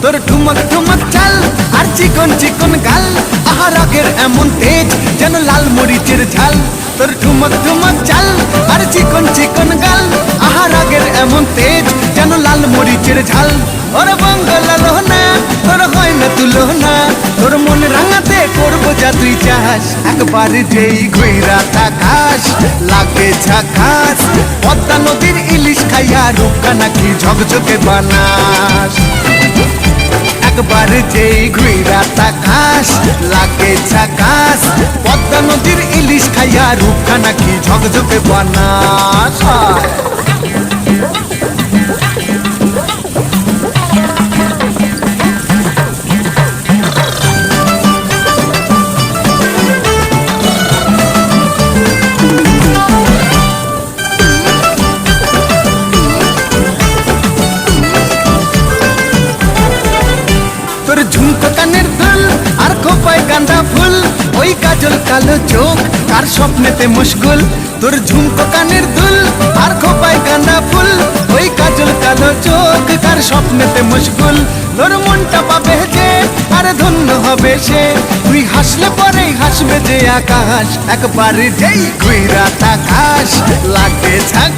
তোর ঠুমক ঠুমক চাল আর চিকন চিকন গাল, আহা রাগের এমন তেজ যেন লাল মরিচের ঝাল। তোর ঠুমক ঠুমক চাল আর চিকন চিকন গাল, আহা রাগের এমন তেজ যেন লাল মরিচের ঝাল। ওর বঙ্গলালো না তোর হয় না তুলনা, তোর মন রাঙাতে করবো যা তুই চাস। একবার যেই ঘুইরা তাকাস লাগে ঝাকাস, পদ্মা নদীর ইলিশ খাইয়া রূপকা নাকি ঝকঝকে বানাস। একবার যেই ঘুইরা তাকাস লাগে ঝাকাস, পদ্মা নদীর ইলিশ খাইয়া রূপকা নাকি ঝকঝকে বানাস। তোর ঝুমকো কানের দুল আর খোপায় গাঁদা ফুল, ওই কাজল কালো চোখ কার স্বপ্নেতে মুশকুল। তোর ঝুমকো কানের দুল আর খোপায় গাঁদা ফুল, ওই কাজল কালো চোখ কার স্বপ্নেতে মুশকুল। তোর মনটা পাবে যে আর ধন্য হবে সে, তুই হাসলে পরেই হাসবে যে আকাশ। একবার যেই ঘুইরা তাকাস লাগে ঝাক